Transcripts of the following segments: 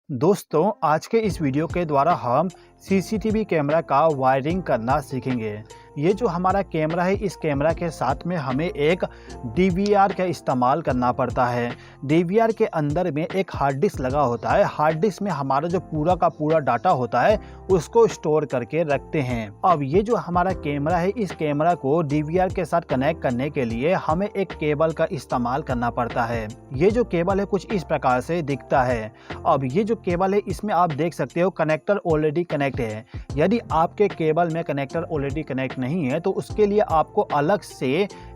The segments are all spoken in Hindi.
दोस्तों, आज के इस वीडियो के द्वारा हम सीसीटीवी कैमरा का वायरिंग करना सीखेंगे। ये जो हमारा कैमरा है, इस कैमरा के साथ में हमें एक डीवीआर का इस्तेमाल करना पड़ता है। डीवीआर के अंदर में एक हार्ड डिस्क लगा होता है। हार्ड डिस्क में हमारा जो पूरा का पूरा डाटा होता है उसको स्टोर करके रखते हैं। अब ये जो हमारा कैमरा है, इस कैमरा को डीवीआर के साथ कनेक्ट करने के लिए हमें एक केबल का इस्तेमाल करना पड़ता है। ये जो केबल है कुछ इस प्रकार से दिखता है। अब ये जो केबल है, इसमें आप देख सकते हो कनेक्टर ऑलरेडी कनेक्ट है। यदि आपके केबल में कनेक्टर ऑलरेडी कनेक्ट नहीं है तो उसके लिए आपको अलग से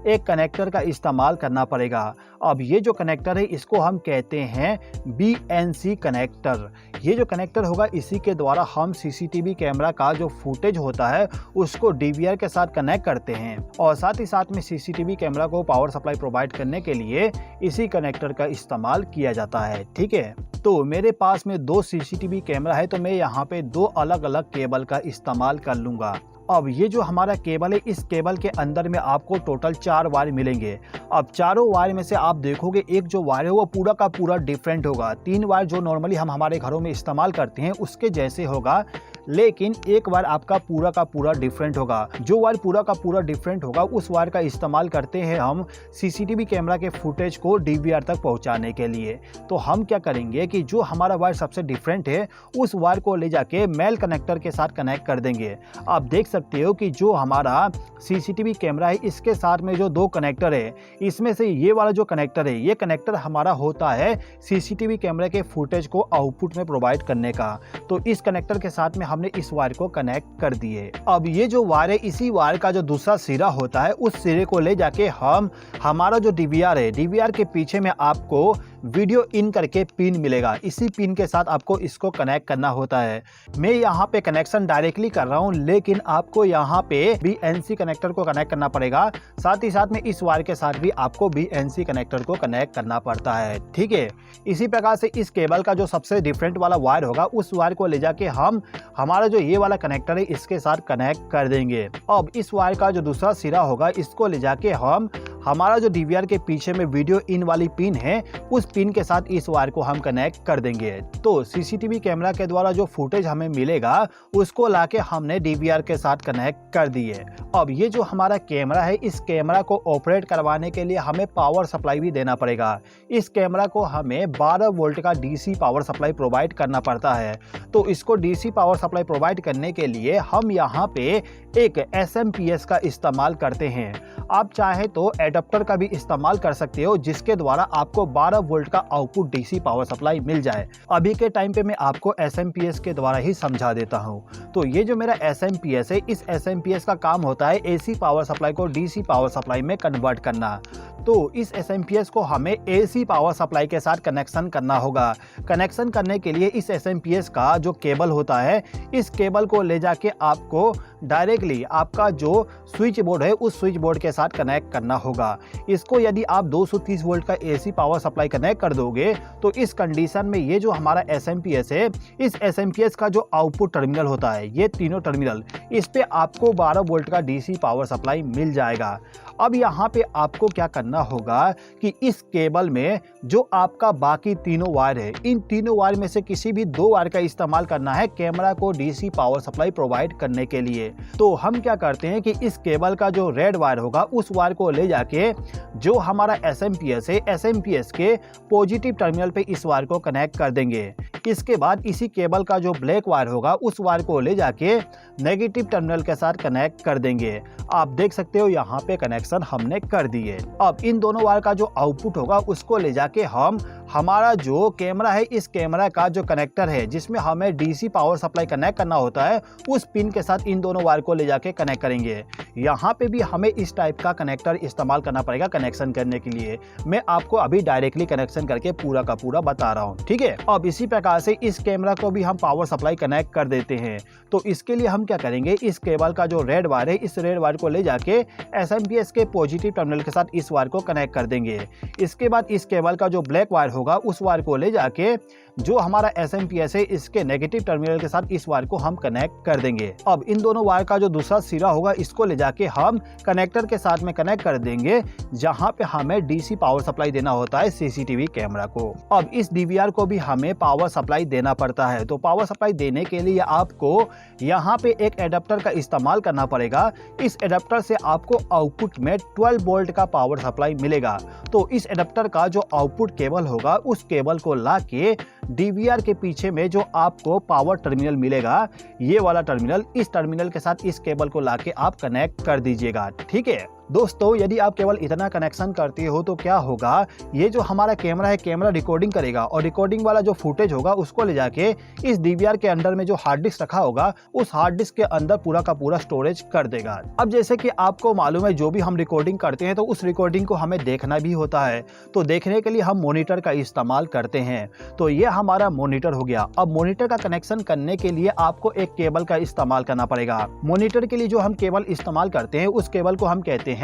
एक कनेक्टर का इस्तेमाल करना पड़ेगा। अब ये जो कनेक्टर है इसको हम कहते हैं BNC कनेक्टर। ये जो कनेक्टर होगा इसी के द्वारा हम सीसीटीवी कैमरा का जो फुटेज होता है उसको डीवीआर के साथ कनेक्ट करते हैं और साथ ही साथ में सीसीटीवी कैमरा को पावर सप्लाई प्रोवाइड करने के लिए इसी कनेक्टर का इस्तेमाल किया जाता है। ठीक है, तो मेरे पास में 2 सीसीटीवी कैमरा है तो मैं यहाँ पे 2 अलग अलग केबल का इस्तेमाल कर लूँगा। अब ये जो हमारा केबल है, इस केबल के अंदर में आपको टोटल 4 वायर मिलेंगे। अब चारों वायर में से आप देखोगे एक जो वायर है वो पूरा का पूरा डिफरेंट होगा। 3 वायर जो नॉर्मली हम हमारे घरों में इस्तेमाल करते हैं उसके जैसे होगा, लेकिन एक वायर आपका पूरा का पूरा डिफरेंट होगा। जो वायर पूरा का पूरा डिफरेंट होगा उस वायर का इस्तेमाल करते हैं हम सीसीटीवी कैमरा के फुटेज को डीवीआर तक पहुंचाने के लिए। तो हम क्या करेंगे कि जो हमारा वायर सबसे डिफरेंट है उस वायर को ले जाके मेल कनेक्टर के साथ कनेक्ट कर देंगे। आप देख सकते हो कि जो हमारा सीसीटीवी कैमरा है इसके साथ में जो 2 कनेक्टर है, इसमें से ये वाला जो कनेक्टर है, ये कनेक्टर हमारा होता है सीसीटीवी कैमरे के फुटेज को आउटपुट में प्रोवाइड करने का। तो इस कनेक्टर के साथ में हमने इस वायर को कनेक्ट कर दिए। अब ये जो वायर है, इसी वायर का जो दूसरा सिरा होता है उस सिरे को ले जाके हम हमारा जो डीवीआर है, डीवीआर के पीछे में आपको वीडियो इन करके पिन मिलेगा। इसी पिन के साथ आपको इसको कनेक्ट करना होता है। मैं यहाँ पे कनेक्शन डायरेक्टली कर रहा हूँ, लेकिन आपको यहाँ पे BNC कनेक्टर को कनेक्ट करना पड़ेगा। साथ ही साथ में इस वायर के साथ भी आपको BNC कनेक्टर को कनेक्ट करना पड़ता है। ठीक है, इसी प्रकार से इस केबल का जो सबसे डिफरेंट वाला वायर होगा उस वायर को ले जाके हम हमारा जो ये वाला कनेक्टर है इसके साथ कनेक्ट कर देंगे। अब इस वायर का जो दूसरा सिरा होगा इसको ले जाके हम हमारा जो डीवीआर के पीछे में वीडियो इन वाली पिन है उस पिन के साथ इस वायर को हम कनेक्ट कर देंगे। तो सीसीटीवी कैमरा के द्वारा जो फुटेज हमें मिलेगा उसको लाके हमने डीवीआर के साथ कनेक्ट कर दिए। अब ये जो हमारा कैमरा है, इस कैमरा को ऑपरेट करवाने के लिए हमें पावर सप्लाई भी देना पड़ेगा। इस कैमरा को हमें 12 वोल्ट का डीसी पावर सप्लाई प्रोवाइड करना पड़ता है। तो इसको डीसी पावर सप्लाई प्रोवाइड करने के लिए हम यहाँ पे एक SMPS का इस्तेमाल करते हैं। आप चाहे तो एडाप्टर का भी इस्तेमाल कर सकते हो जिसके द्वारा आपको 12 वोल्ट का आउटपुट डीसी पावर सप्लाई मिल जाए। अभी के टाइम पे मैं आपको SMPS के द्वारा ही समझा देता हूँ। तो ये जो मेरा SMPS है, इस SMPS का काम होता है AC पावर सप्लाई को DC पावर सप्लाई में कन्वर्ट करना। तो इस SMPS को हमें AC पावर सप्लाई के साथ कनेक्शन करना होगा। कनेक्शन करने के लिए इस SMPS का जो केबल होता है, इस केबल को ले जाके आपको डायरेक्टली आपका जो स्विच बोर्ड है उस स्विच बोर्ड के साथ कनेक्ट करना होगा। इसको यदि आप 230 वोल्ट का AC पावर सप्लाई कनेक्ट कर दोगे तो इस कंडीशन में ये जो हमारा SMPS है, इस SMPS का जो आउटपुट टर्मिनल होता है, ये तीनों टर्मिनल, इस पे आपको 12 वोल्ट का DC पावर सप्लाई मिल जाएगा। अब यहाँ पे आपको क्या करना होगा कि इस केबल में जो आपका बाकी तीनों वायर है, इन तीनों वायर में से किसी भी 2 वायर का इस्तेमाल करना है कैमरा को डीसी पावर सप्लाई प्रोवाइड करने के लिए। तो हम क्या करते हैं कि इस केबल का जो रेड वायर होगा उस वायर को ले जाके जो हमारा SMPS है, SMPS के पॉजिटिव टर्मिनल पे इस वायर को कनेक्ट कर देंगे। इसके बाद इसी केबल का जो ब्लैक वायर होगा उस वायर को ले जाके नेगेटिव टर्मिनल के साथ कनेक्ट कर देंगे। आप देख सकते हो यहाँ पे कनेक्शन हमने कर दिए। अब इन दोनों वायर का जो आउटपुट होगा उसको ले जाके हम हमारा जो कैमरा है, इस कैमरा का जो कनेक्टर है जिसमें हमें डीसी पावर सप्लाई कनेक्ट करना होता है, उस पिन के साथ इन दोनों वायर को ले जाके कनेक्ट करेंगे। यहाँ पे भी हमें इस टाइप का कनेक्टर इस्तेमाल करना पड़ेगा कनेक्शन करने के लिए। मैं आपको अभी डायरेक्टली कनेक्शन करके पूरा का पूरा बता रहा हूँ। ठीक है, अब इसी प्रकार से इस कैमरा को भी हम पावर सप्लाई कनेक्ट कर देते हैं। तो इसके लिए हम क्या करेंगे, इस केबल का जो रेड वायर है, इस रेड वायर को ले जाके SMPS के पॉजिटिव टर्मिनल के साथ इस वायर को कनेक्ट कर देंगे। इसके बाद इस केबल का जो ब्लैक वायर होगा उस वायर को ले जाके जो हमारा एसएमपीएस है इसके नेगेटिव टर्मिनल के साथ इस वायर को हम कनेक्ट कर देंगे। अब इन दोनों वायर का जो दूसरा सिरा होगा इसको ले जाके हम कनेक्टर के साथ में कनेक्ट कर देंगे, जहां पे हमें डीसी पावर सप्लाई देना होता है सीसीटीवी कैमरा को। अब इस डीवीआर को भी हमें पावर सप्लाई देना पड़ता है, तो पावर सप्लाई देने के लिए आपको यहाँ पे एक एडाप्टर का इस्तेमाल करना पड़ेगा। इस एडाप्टर से आपको आउटपुट में 12 वोल्ट का पावर सप्लाई मिलेगा। तो इस एडाप्टर का जो आउटपुट केबल होगा उस केबल को लाके डीवीआर के पीछे में जो आपको पावर टर्मिनल मिलेगा, ये वाला टर्मिनल, इस टर्मिनल के साथ इस केबल को लाके आप कनेक्ट कर दीजिएगा। ठीक है दोस्तों, यदि आप केवल इतना कनेक्शन करते हो तो क्या होगा, ये जो हमारा कैमरा है कैमरा रिकॉर्डिंग करेगा और रिकॉर्डिंग वाला जो फुटेज होगा उसको ले जाके इस डीवीआर के अंदर में जो हार्ड डिस्क रखा होगा उस हार्ड डिस्क के अंदर पूरा का पूरा स्टोरेज कर देगा। अब जैसे कि आपको मालूम है जो भी हम रिकॉर्डिंग करते हैं तो उस रिकॉर्डिंग को हमें देखना भी होता है, तो देखने के लिए हम मॉनिटर का इस्तेमाल करते हैं। तो ये हमारा मॉनिटर हो गया। अब मॉनिटर का कनेक्शन करने के लिए आपको एक केबल का इस्तेमाल करना पड़ेगा। मॉनिटर के लिए जो हम केबल इस्तेमाल करते हैं उस केबल को हम कहते हैं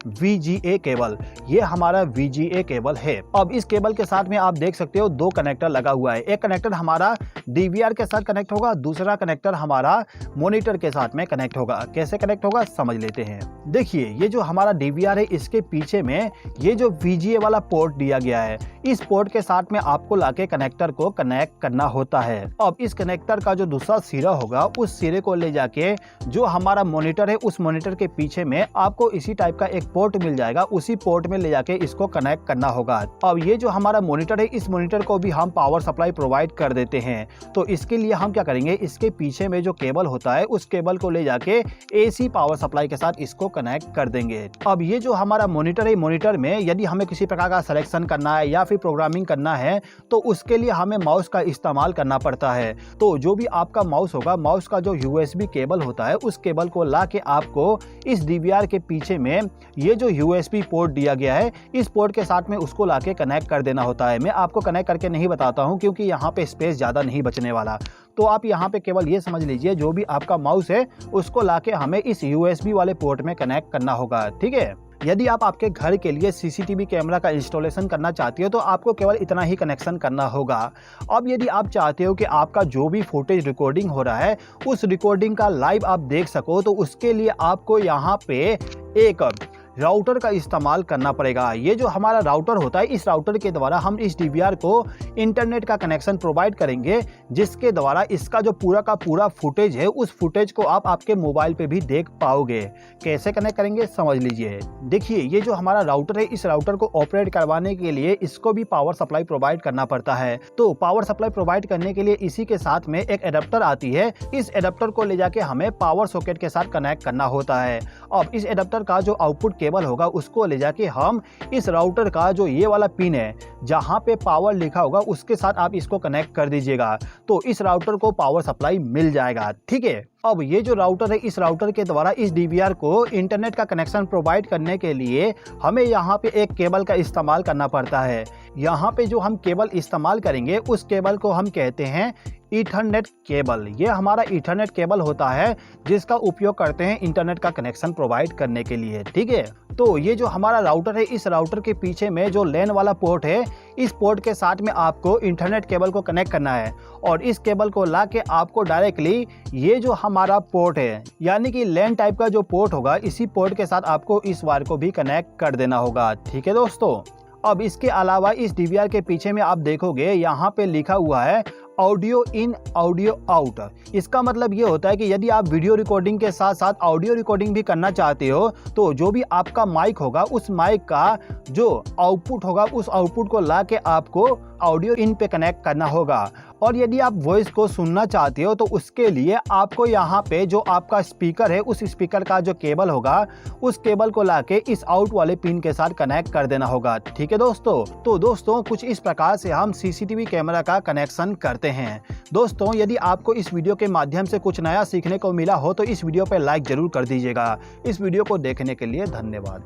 VGA केबल। ये हमारा VGA केबल है। अब इस केबल के साथ में आप देख सकते हो दो कनेक्टर लगा हुआ है। एक कनेक्टर हमारा डीवीआर के साथ कनेक्ट होगा, दूसरा कनेक्टर हमारा मॉनिटर के साथ में कनेक्ट होगा। कैसे कनेक्ट होगा समझ लेते हैं। देखिए ये जो हमारा डीवीआर है इसके पीछे में ये जो VGA वाला पोर्ट दिया गया है, इस पोर्ट के साथ में आपको लाके कनेक्टर को कनेक्ट करना होता है। अब इस कनेक्टर का जो दूसरा सिरा होगा उस सिरे को ले जाके जो हमारा मॉनिटर है उस मॉनिटर के पीछे में आपको इसी टाइप का एक पोर्ट मिल जाएगा, उसी पोर्ट में ले जाके इसको कनेक्ट करना होगा। अब ये जो हमारा मॉनिटर है इस मॉनिटर को भी हम पावर सप्लाई प्रोवाइड कर देते हैं। तो इसके लिए हम क्या करेंगे, इसके पीछे में जो केबल होता है उस केबल को ले जाके AC पावर सप्लाई के साथ इसको कनेक्ट कर देंगे। अब ये जो हमारा मॉनिटर है, मॉनिटर में यदि हमें किसी प्रकार का सिलेक्शन करना है या फिर प्रोग्रामिंग करना है तो उसके लिए हमें माउस का इस्तेमाल करना पड़ता है। तो जो भी आपका माउस होगा, माउस का जो USB केबल होता है उस केबल को ला के आपको इस डीवीआर के पीछे में ये जो USB पोर्ट दिया गया है इस पोर्ट के साथ में उसको लाके कनेक्ट कर देना होता है। मैं आपको कनेक्ट करके नहीं बताता हूं क्योंकि यहाँ पे स्पेस ज़्यादा नहीं बचने वाला। तो आप यहाँ पे केवल ये समझ लीजिए जो भी आपका माउस है उसको लाके हमें इस USB वाले पोर्ट में कनेक्ट करना होगा। ठीक है, यदि आप आपके घर के लिए सीसीटीवी कैमरा का इंस्टॉलेशन करना चाहते हो तो आपको केवल इतना ही कनेक्शन करना होगा। अब यदि आप चाहते हो कि आपका जो भी फुटेज रिकॉर्डिंग हो रहा है उस रिकॉर्डिंग का लाइव आप देख सको तो उसके लिए आपको यहाँ पे एक राउटर का इस्तेमाल करना पड़ेगा। ये जो हमारा राउटर होता है इस राउटर के द्वारा हम इस डीवीआर को इंटरनेट का कनेक्शन प्रोवाइड करेंगे, जिसके द्वारा इसका जो पूरा का पूरा फुटेज है उस फुटेज को आप आपके मोबाइल पे भी देख पाओगे। कैसे कनेक्ट करेंगे समझ लीजिए। देखिए ये जो हमारा राउटर है इस राउटर को ऑपरेट करवाने के लिए इसको भी पावर सप्लाई प्रोवाइड करना पड़ता है। तो पावर सप्लाई प्रोवाइड करने के लिए इसी के साथ में एक एडाप्टर आती है। इस एडाप्टर को ले जाके हमें पावर सॉकेट के साथ कनेक्ट करना होता है। अब इस एडाप्टर का जो आउटपुट केबल होगा उसको ले जाके हम इस राउटर का जो ये वाला पिन है जहां पे पावर लिखा होगा उसके साथ आप इसको कनेक्ट कर दीजिएगा, तो इस राउटर को पावर सप्लाई मिल जाएगा। ठीक है, अब ये जो राउटर है इस राउटर के द्वारा इस डीवीआर को इंटरनेट का कनेक्शन प्रोवाइड करने के लिए हमें यहाँ पे एक केबल का इस्तेमाल करना पड़ता है। यहाँ पे जो हम केबल इस्तेमाल करेंगे उस केबल को हम कहते हैं ईथरनेट केबल। ये हमारा ईथरनेट केबल होता है जिसका उपयोग करते हैं इंटरनेट का कनेक्शन प्रोवाइड करने के लिए। ठीक है, तो ये जो हमारा राउटर है इस राउटर के पीछे में जो लैन वाला पोर्ट है इस पोर्ट के साथ में आपको इंटरनेट केबल को कनेक्ट करना है और इस केबल को ला के आपको डायरेक्टली ये जो हमारा पोर्ट है यानी कि लैन टाइप का जो पोर्ट होगा इसी पोर्ट के साथ आपको इस वायर को भी कनेक्ट कर देना होगा। ठीक है दोस्तों, अब इसके अलावा इस डीवीआर के पीछे में आप देखोगे यहाँ पे लिखा हुआ है ऑडियो इन ऑडियो आउट। इसका मतलब ये होता है कि यदि आप वीडियो रिकॉर्डिंग के साथ साथ ऑडियो रिकॉर्डिंग भी करना चाहते हो तो जो भी आपका माइक होगा उस माइक का जो आउटपुट होगा उस आउटपुट को ला के आपको ऑडियो इन पे कनेक्ट करना होगा। और यदि आप वॉइस को सुनना चाहते हो तो उसके लिए आपको यहाँ पे जो आपका स्पीकर है उस स्पीकर का जो केबल होगा उस केबल को लाके इस आउट वाले पिन के साथ कनेक्ट कर देना होगा। ठीक है दोस्तों, तो दोस्तों कुछ इस प्रकार से हम सीसीटीवी कैमरा का कनेक्शन करते हैं। दोस्तों यदि आपको इस वीडियो के माध्यम से कुछ नया सीखने को मिला हो तो इस वीडियो पे लाइक जरूर कर दीजिएगा। इस वीडियो को देखने के लिए धन्यवाद।